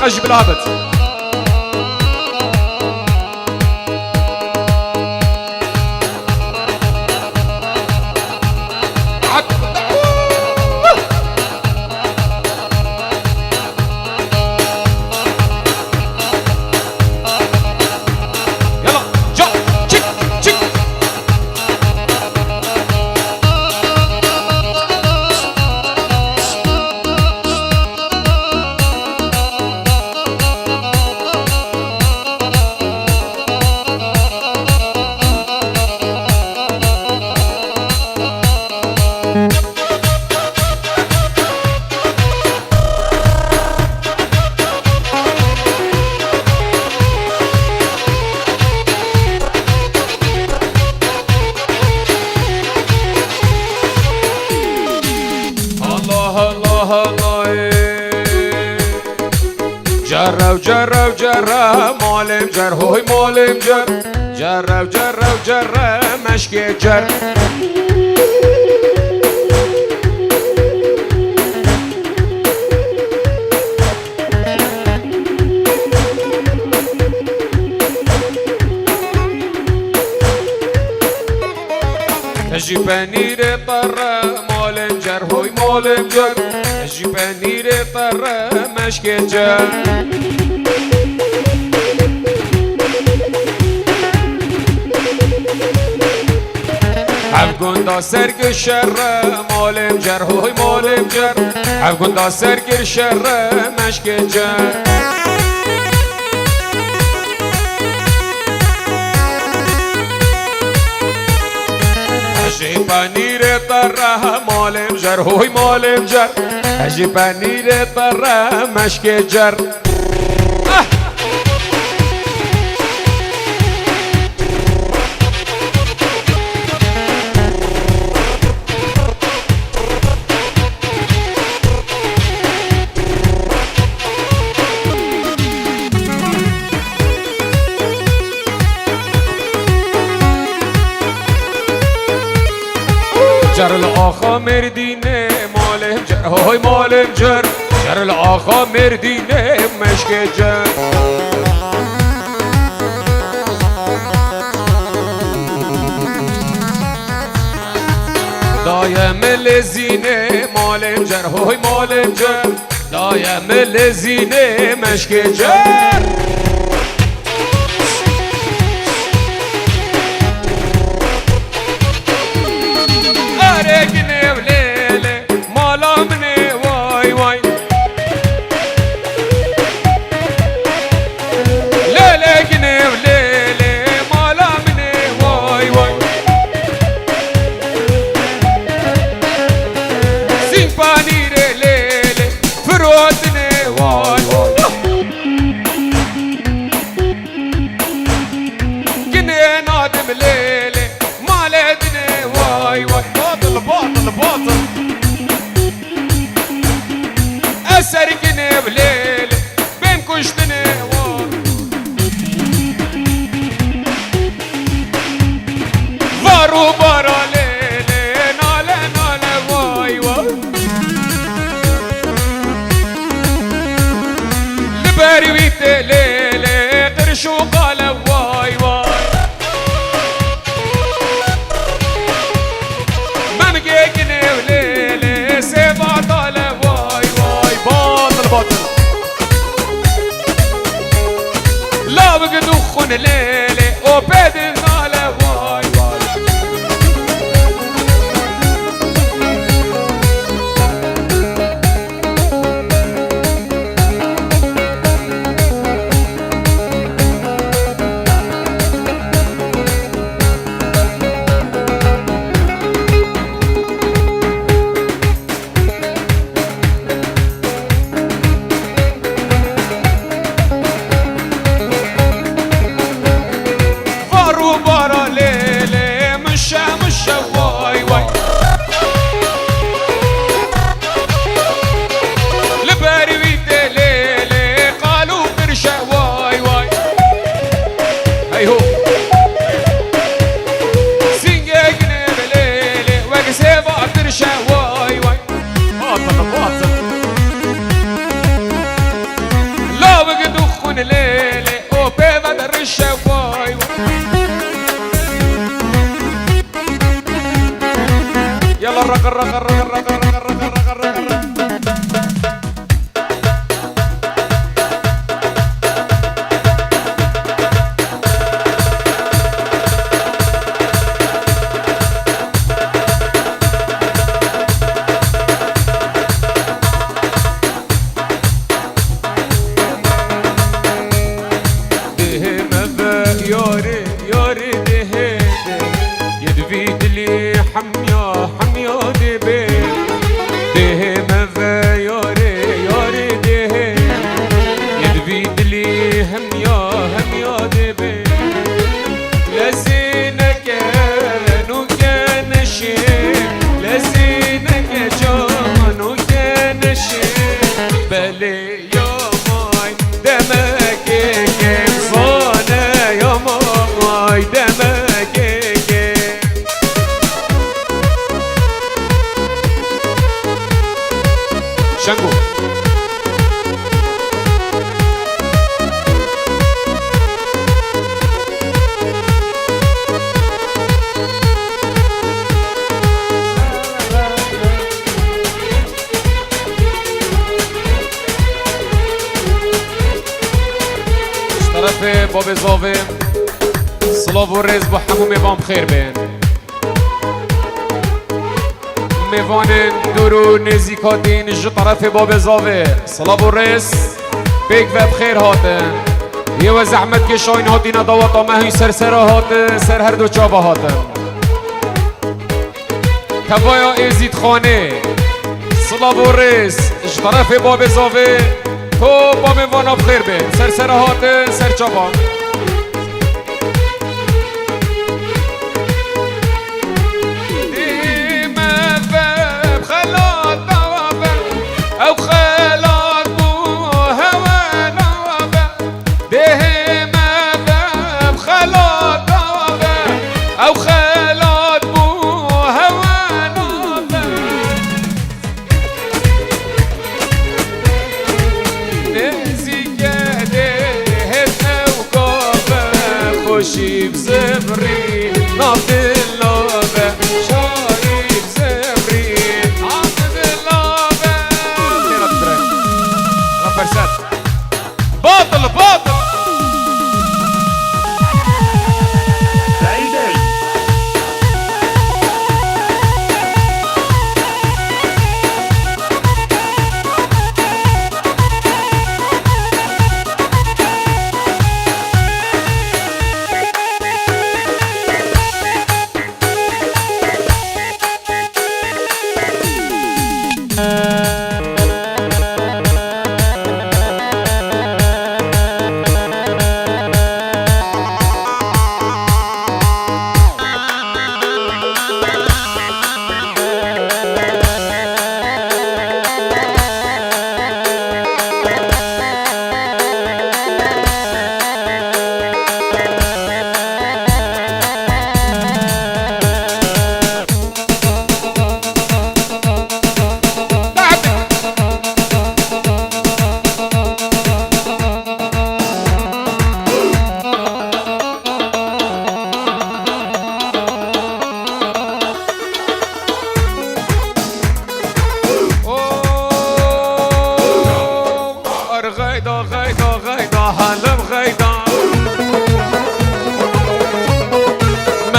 أجيب الهبط جرب جرب مالم جر هوي مالم جر جرب مشكي جر اجي بنير طر مالم جر هوي مالم جر اجي بنير طر مشكي جر افغان دا سرگ شر مالم جر هوی مالم جر افغان دا سرگ شر مشک جر اجی پنیر طره مالم جر هوی مالم جر اجی پنیر طره مشک جر جر الآخا مردینه مالم جر هوی مالم جر جر الآخا مردینه مشک جر دایم لزینه مالم جر هوی مالم جر دایم لزینه مشک جر گنه و لیله مالا منه وای وای لیله گنه و لیله مالا منه وای وای سین پانیر لیله فرودنه وای وای گنه نادم لیله مالدنه وای وای باطل أسرقني بليل بين كشتني وارو برا ليلي نالا نالا واي واي لباري ويت ليلي قرشو قال واي واي لا بقى دخن ليلي وبيد النالة واي واي طرف باب زاوه صلاف و رز با همو میوان بخیر بین میوان دورو نزیکاتین جو طرف باب زاوه صلاف و رز بیگ و بخیر هاتن یه و زحمت که شاین هاتین دواتا مهی سر هات سر هر دو چابا هاتن کوایا ازید خانه صلاف و رز جو طرف باب زاوه تو با میوانا بخیر بین سر هات سر چابا شيب زمري ناطي اللوبة شايب زمري ناطي اللوبة خير الدرين غفرسات باطل باطل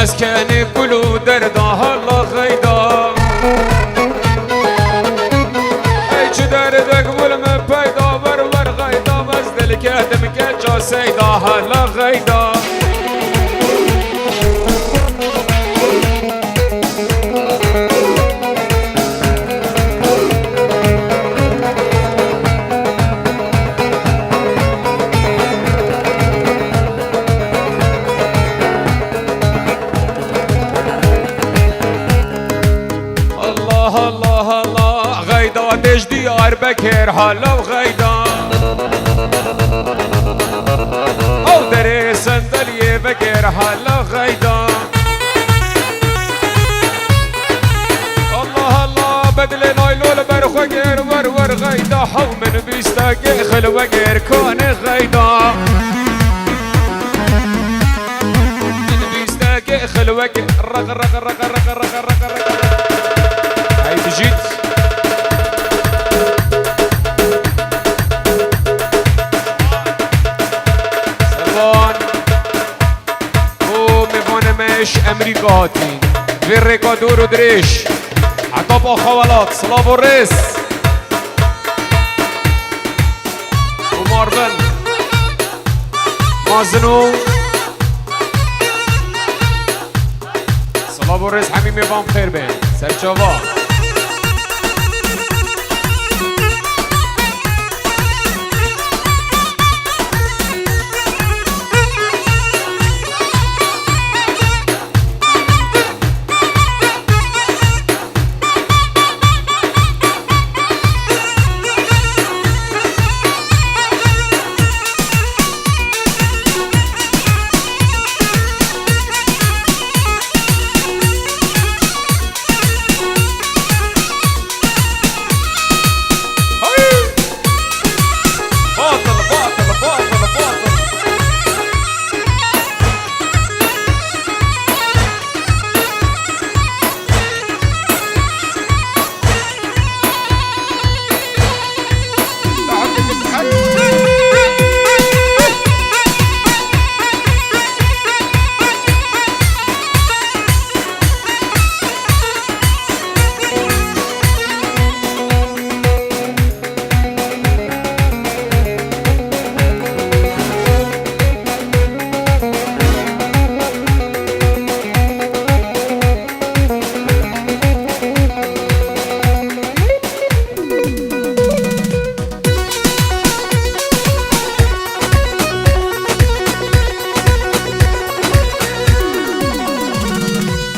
مسكني كلو دردا هلا غيدا ايش دردك ولما بيدا ور غيدا بس دلك ادمك جا سيدا هلا غيدا ديار بكر هلا وغيدا او دري صندلية بكر هلا وغيدا الله الله بدل نايلول برخوغر ور غيدا حو من بيستاقي خلوغر كون غيدا من بيستاقي خلوغر رغ هاي بجيت امریکا هاتین ویر ریکا دور و درش عطاب آخوالات صلاف و رس و ماردن مازنو صلاف و رس همین میوان خیر بین سرچاوا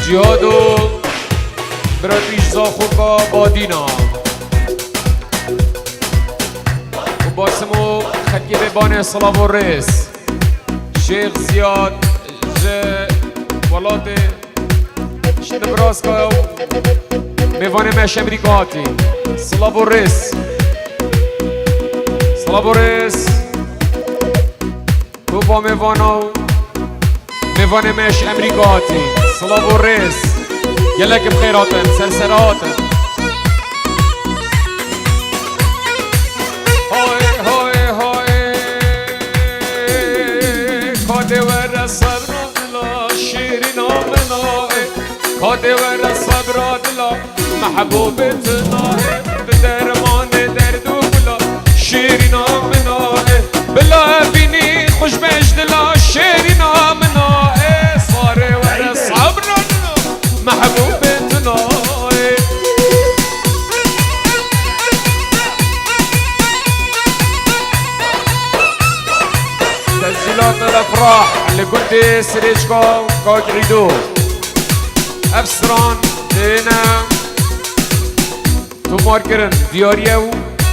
جهادو براتیش زاخوکا بادینا و باسمو خطی ببانه صلاف و رئیس شیخ زیاد ولات شد براسکا میوانه مش امریکاتی صلاف و رئیس صلاف و رئیس و با میوانه مش امریکاتی صلاف و رئیس يلاك بخيراتن سرسراتن هاي هاي هاي كادي ورا صبرات لا شيرنا منا كادي ورا صبرات لا محبوبتنا بدرمان درد ولا شيرنا منا بلا بيني خوش مجدلا شيرنا منا صار ورا صبرات محبوبتنا تسجيلات الافراح اللي كنت سريجكم كاجريدو افسران دينا تومار كرن دياريو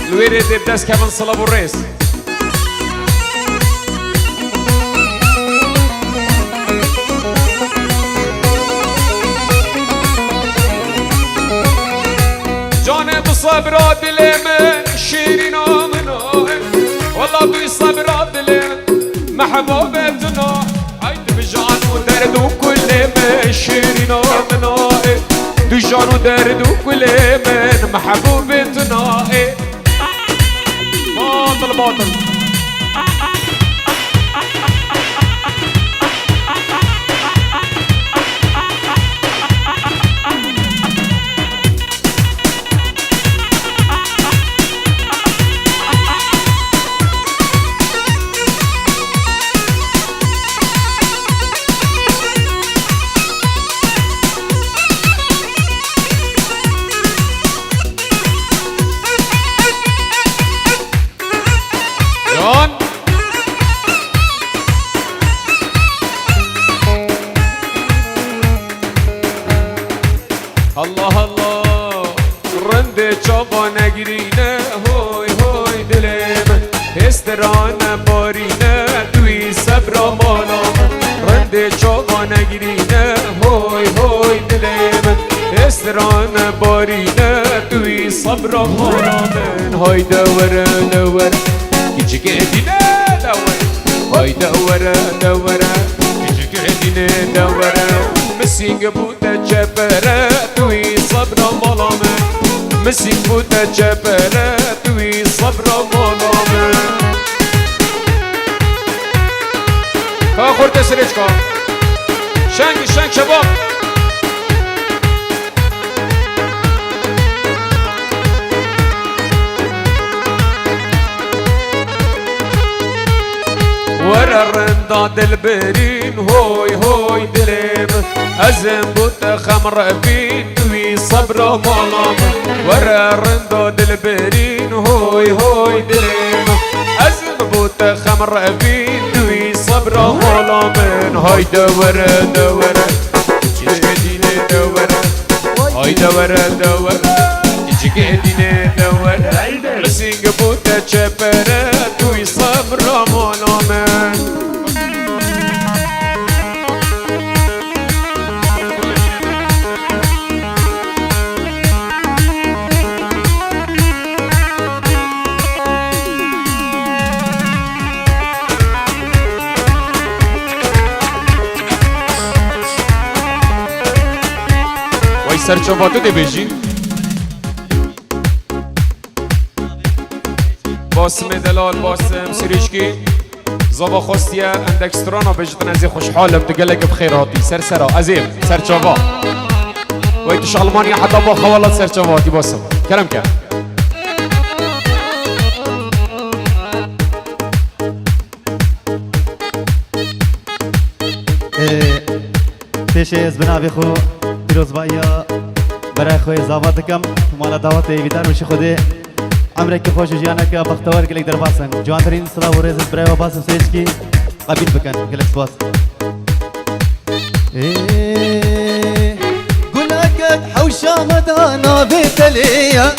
الويرد بدس كمان صلاب الرئيس صبرا دل من شیرینا منا والله بی صبرا دل محبوبتنا عید بجان و درد و کل من شیرینا منا دو جان و درد و کل من محبوبتنا باطل باطل الله الله رند چاقا نگیرینه هوی هوی دلم استرانه بارینه توی صبرا مالام رند چاقا نگیرینه هوی هوی دلم استرانه بارینه توی صبرا مالام های دوره دوره کچک دینه دوره های دوره دوره کچک دینه دوره مسینگ بوده جبره توی صبر مالامه مسینگ بوده جبره توی صبر مالامه ها خورده سرچکا شنگ شباب ورا الرندا دل برين هوي هوي دلم أزم بوت خمر بين توي صبر مالام ورا الرندا دل برين هوي هوي دلم أزم بوت خمر بين توي صبر مالام هاي دورة دورة جدينة دورة هاي دورة دورة جدينة دورة مسينج بوت شبرة توي صبر مالام سرچوباتو دی بیجی باسم دلال باسم سریشکی زبا خواستیه اندکسترانا بجتن ازی خوشحالم تقلق بخیراتی سرسرا ازیم سرچوبا ویتش المانیا حتی با خوالات سرچوباتی باسم کرم کرد پیش از بنابی خو پیروزبایا برای خوی زاواتکم مالا دعوت ویدار میشه خوده عمرك خوش جيانك بختوار كلك درباسن جوانترين صلاة ورزق برای و باسم سيشكي قبيل بكن كلك سواس الحوشة مدانا بتليا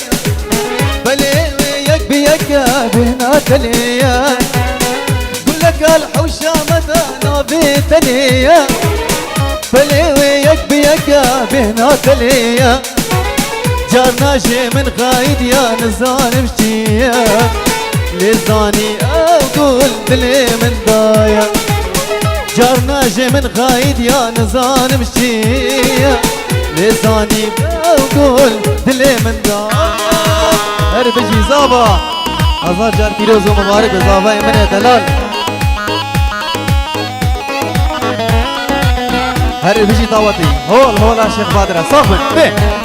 بلي وياك بيك بهنا تليا قولك الحوشة مدانا بتليا بلي وياك بيك بهنا تليا جارنا شي من غايد يا نزال مشتيا لزاني اقول دلي من ضايا جارنا شي من غايد يا نزال مشتيا لزاني اقول دلي من ضايا هربجي زابا هزار جار فيروز ومبارك بزابا من دلال هربجي طاوتي هول يا شيخ بادرة صاحبك بيه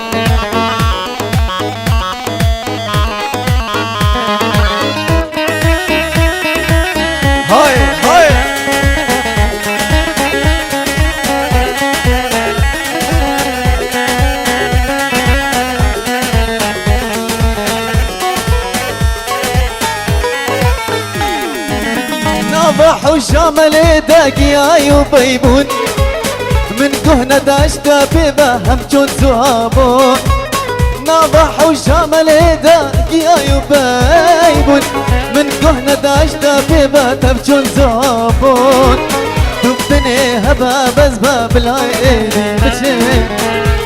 نبح وشامل داقيا يبيبون من كهنة داشتا ببهم جون زهابون نبح وشامل داقيا يبيبون من كهنة داشتا ببهم جون زهابون دبتني هبا بزبا بالعيني بشي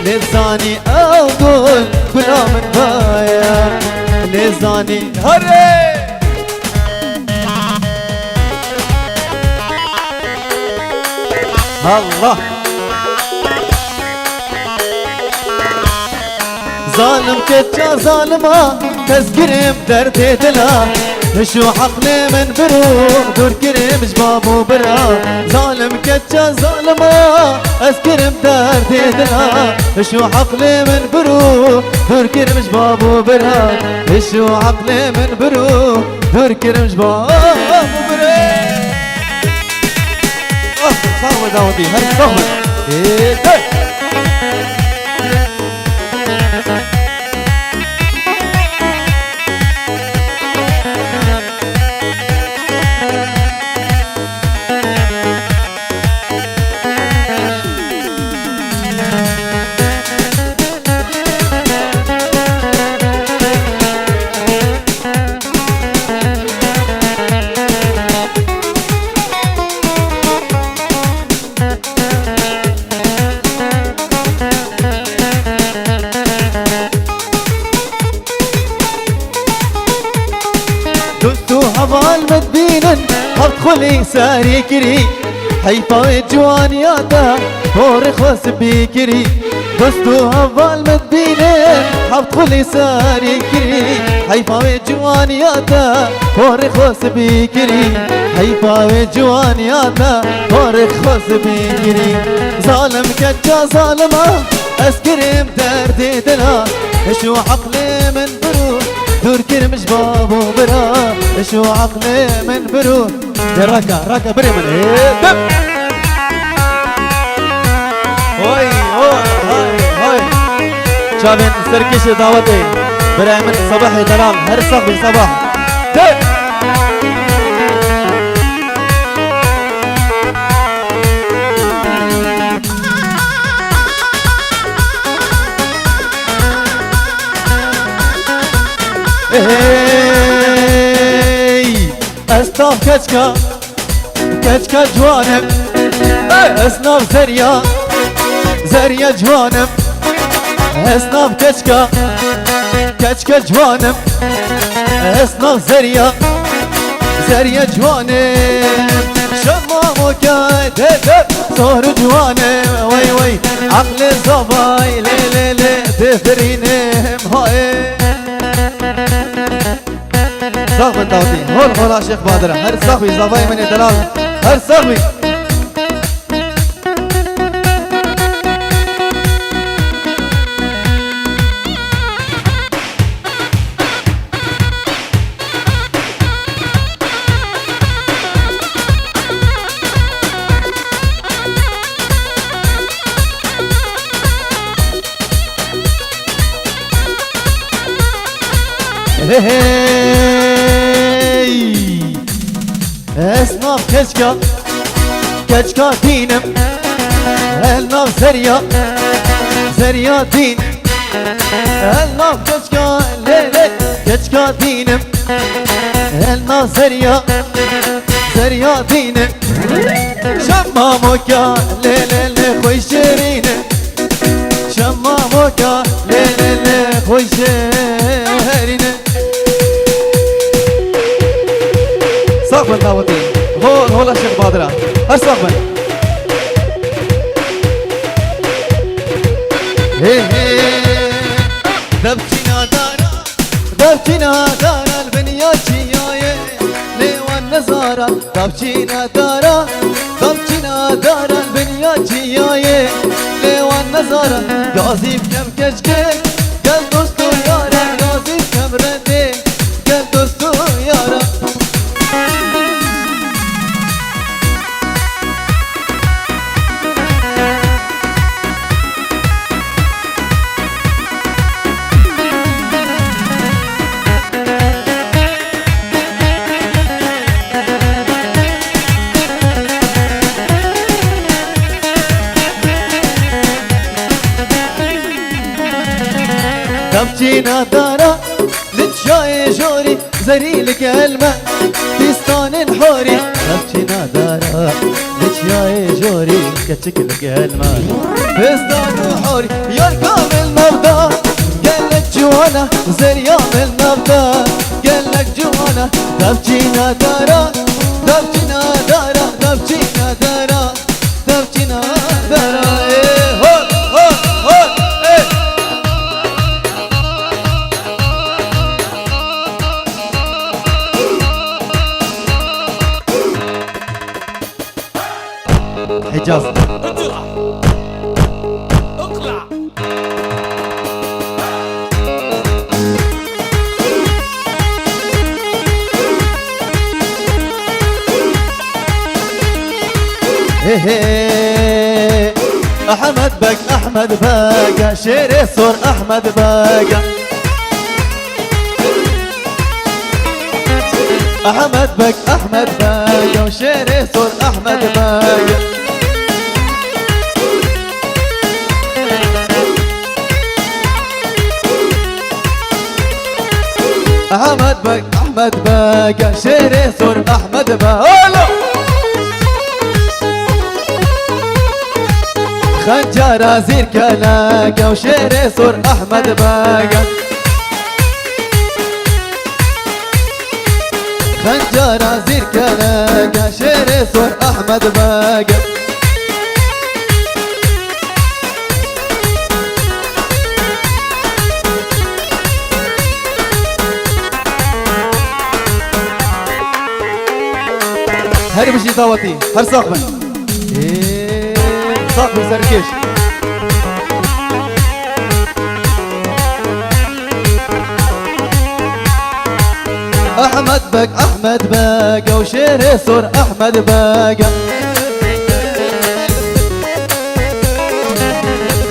لزاني اقول كلا من بايا لزاني هري الله ظالم كتشا ظالما تذكرم درد دلا شو حقلي من بروح دور كريم جبابو برا ظالم كتشا ظالما اذكرم درد دلا شو حقلي من بروح دور كريم جبابو برا شو حقلي من بروح دور كريم جبابو برا صاحبي داودي هر صاحبي ايه هبال مدبينن هبدخلي ساري كري حيفا جوانياتا هوري خوس بيكري دوستو هبال مدبينن هبدخلي ساري كري حيفا جوانياتا هوري خوس بيكري حيفا جوانياتا هوري خوس بيكري ظالم كجا ظالما اسكرم دردي دلا شو عقلي من بروح دور كرمش بابو برا شو عقلي من برو راكا بري من ايه هاي هاي شابين سركش دعوتي براي من صباحي دلال هر صباحي صباح اسناف كچكا جوانم اسناف زريا جوانم اسناف كچكا جوانم اسناف زريا جوانم شمامو كايد صور جوانم وي عقل الزباي لي تفرينهم هاي صاحب الداودي هول شيخ بادرة هر صاحبي زباي من دلال هر صاحبي اسناف كچكا دينم الناف زريا دين الناف كشكا ليلي كشكا دينم الناف زريا زريا دينم شماموكا ليلي خوي شيرينم شماموكا ليلي خوي شيرينم صاحب الدعوتي هول الشيخ بادرة هر صاحب دبتنا دارا البنية جياية ليوان نزارة دبتنا دارا البنية جياية ليوان نزارة قاضي بكم كشكي قل دوستو يارا قاضي بكم ردي قل دوستو يارا دبتنا دارا لتشاي جوري زري الكلمة فستان الحوري دبتنا دارا لتشاي جوري كتشك الكلمة فستان الحوري يا الكامل نبضة قالك جوانا زريا من نبضة قالك جوانا دبتنا دارا دبتنا دارا دبتنا دارا دبتنا دارا حجاز اطلع اقلع احمد بك احمد باقا شيري صور احمد باقا احمد بك احمد باقا وشيري صور احمد باقا احمد بك احمد باقا شيري صور احمد باقا خنجر زير كلاقا وشيري صور احمد باقا خنجر زير كلاقا شيري صور احمد باقا هري بشي ضوتي هر صاحبا صاحبي سركيش احمد بك احمد باقا وشيري صور احمد باقا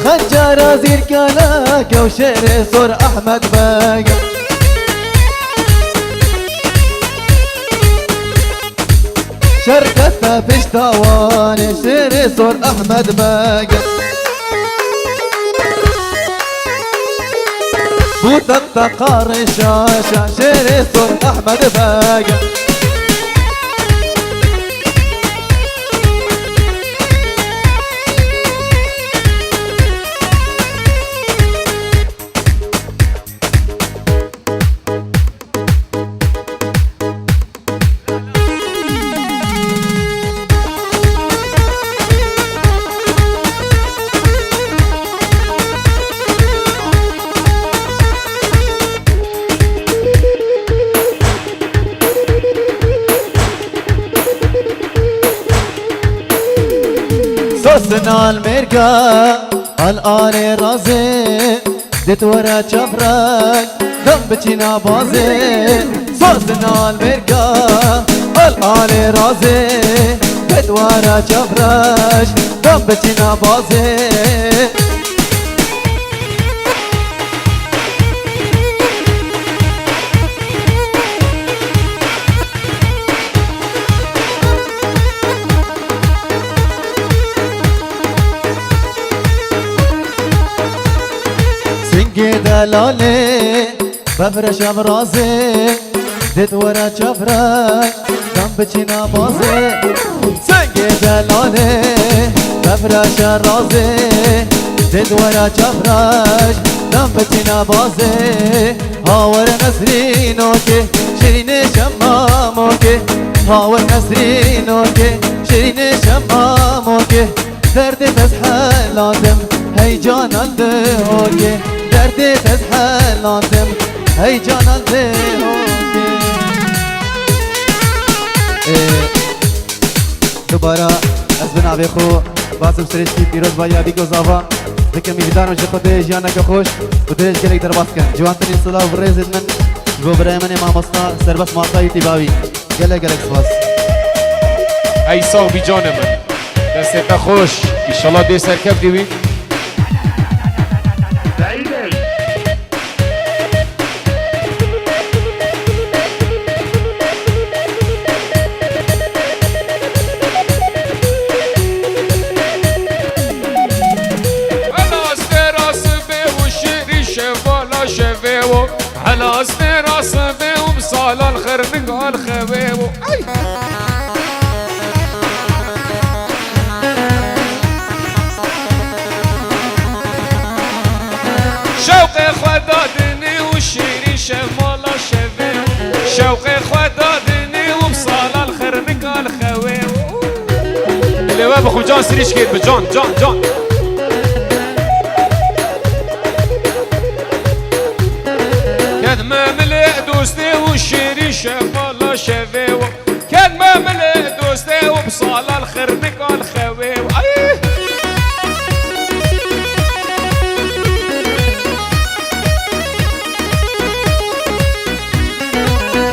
خنجر زير كلاقا وشيري صور احمد باقا شركتنا فيش طواني شيري صور احمد باقا بوت التقار الشاشة شيري صور احمد باقا سوسنا المرقا الآن رازي ديت ورا شفرك دم بچينا بازي سوسنا المرقا الآن رازي ديت ورا شفرك دم بچينا بازي دلاله بفرش ابرازه دت ورا چفرش دم بچینا بازه سنگ دلاله بفرش رازه دت ورا چفرش دم بچینا بازه هاور نسرینو که شیرین شمامو که هاور نسرینو که شیرین شمامو که درد تزحلاتم هی جانان دهوکه درد تزحلاتم هی جانان دهوکه دوباره از بنابه خو باسم سرشتی پیروز بایا بیگو زاوا ذکر میدانم چه خود جیانه که خوش و دلش گلک در باز کن جوانترین صدا و ریزید من بو برای من امام استا سربس مارتای تیباوی گلک سواس ای صاحبی جان من دست خوش ایشالله دی سرکب دیوی على أسني راس بيهم صال الخير نقال خبيبو شوقي خدادني والشيرين شمالا شبيبو شوقي خدادني وبصال الخير نقال خبيبو اللي وين بخو جان سريش كيد بجان جان جان كان ما ملئ دوستي والشيرين شمالا شبيبو كان ما ملئ دوستي وبصال الخير نقال خبيبو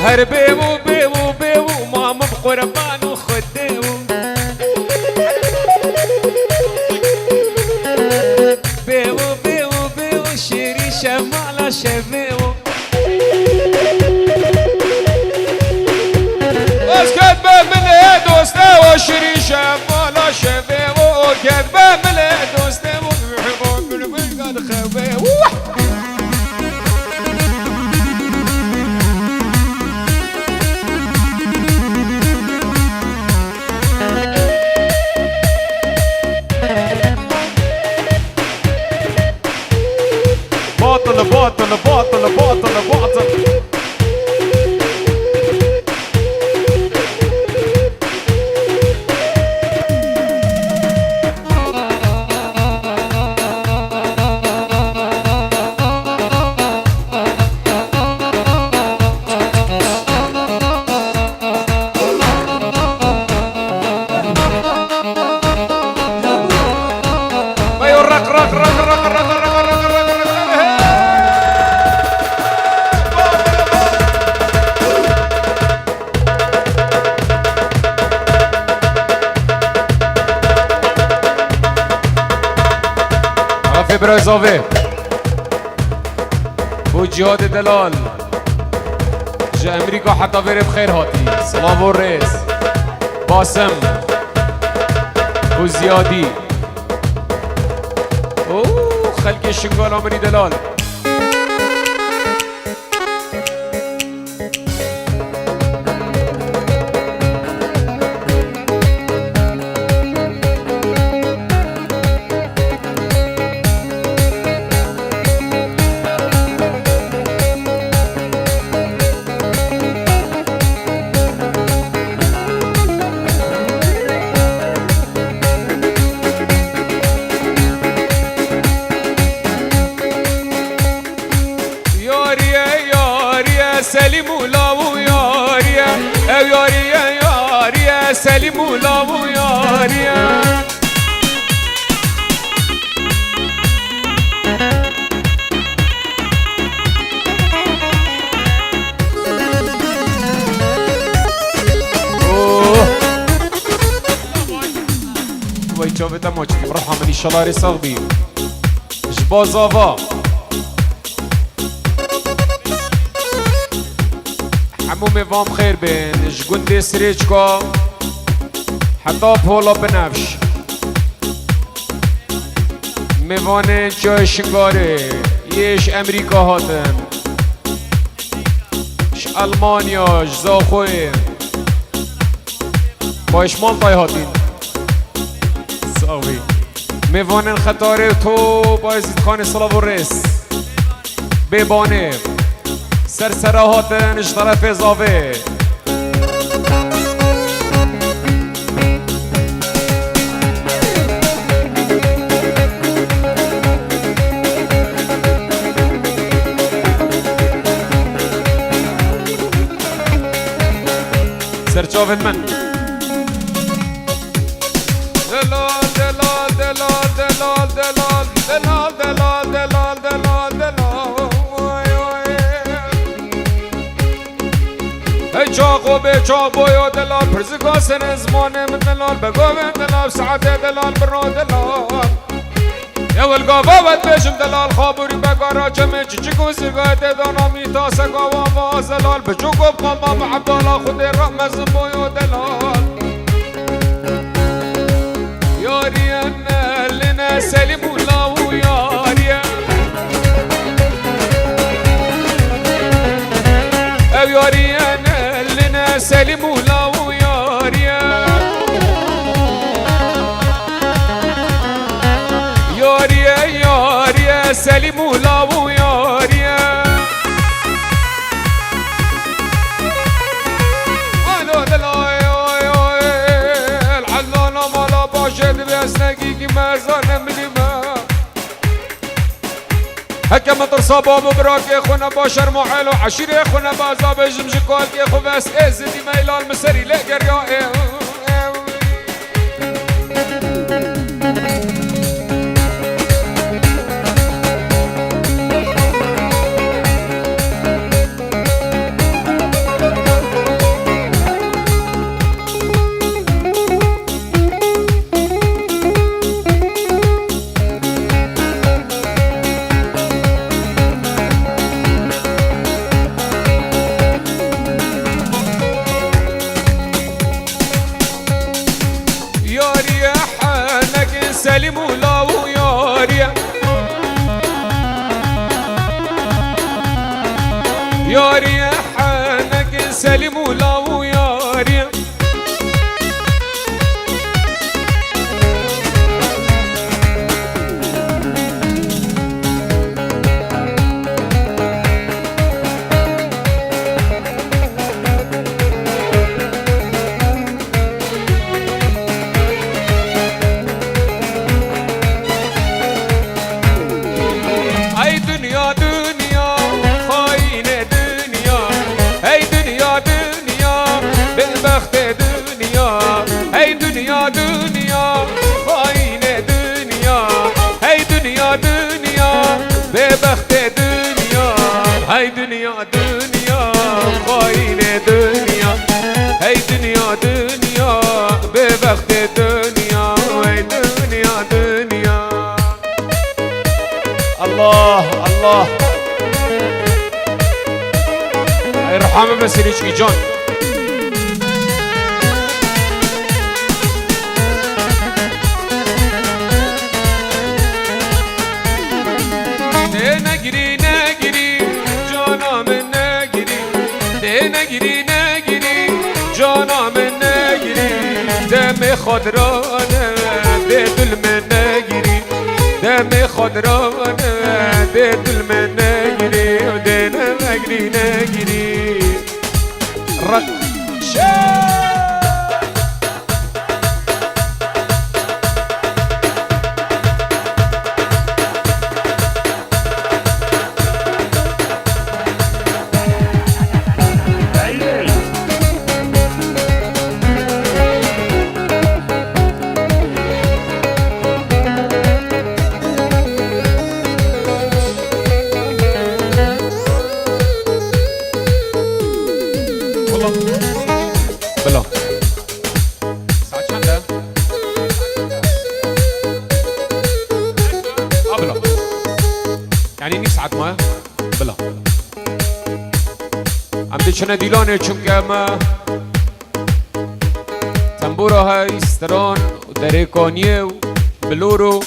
هربيبو بيبو بيبو ماما بقربان وخديبو بيبو بيبو بيبو شيري شمالة شبيبو بس كاتبة من دوسته وشيري شمالة شبيبو كاتبة من دوسته وبيحبون بالبلقان خبيبو باطل باطل باطل باطل باطل رق رق رق رق رق برزاوه بو جهاد دلال جا امریکا حتی بره بخیر هاتی سلام و ریز باسم بو زیادی اوه خلق شنگال آمری دلال سليم ولاو ياريا او ياريا ياريا سليم ولاو ياريا وای جاویدم ماچی بروح عملی شلاری صغبی جبازاوا عمومي فام خير بين جقندي سريجكو حتى بولا بنفش میوانه جای شنگاره ترکیش امریکا هاتن ش المانیا جزاخوی باش مالتای هاتین ساوی میوانن خطاره تو بایزید خان صلاح و رس ببانه سرسره هاتن اش طرف زاوه سرچاوین من دلال دلال دلال دلال دلال دلال دلال دلال دلال دلال ای چاقو به چاقو یا دلال پرزگاه سن زمانه من دلال بگو من دلال ساعت دلال برو دلال یا والقافا بشم دلال خابوری بگارا چمه چی گوزگاه دانا میتا سگا و وازلال بچوکو بقامام عبدالله خود رحمز بویو دلال یارین لنا سلیم الله و یارین او یارین لنا سلیم الله و یارین یاریه یاریه سلیم الله و یاریه الو دلای العلانا مالا باشه بسنگی که مرزا نمیدیمه حکم ترسا بابو براکی خونه باشر محل و عشیری خونه بازا بجم شکال که خو بس ازدی میلال مسری لگر یا سلیم الله و یاریه یاریه حنک سلیم الله و یاریه دنیا خاین دنیا هی دنیا دنیا به بخت دنیا هی دنیا دنیا خاین دنیا هی دنیا دنیا به بخت دنیا هی دنیا دنیا الله الله ارحم مسیریچکی جان نگیری نگیری جانم نگیری ده نگیری نگیری جانم نگیری دم خضرانه ده دل من نگیری دم خضرانه ده دل من نگیری ده نگیری نگیری رقشة بلا ساعت چنده؟ بلا یعنی نیست ساعت ما بلا ام چنه دیلانه چون که ما تنبورا های استران و درکانیه و بلورو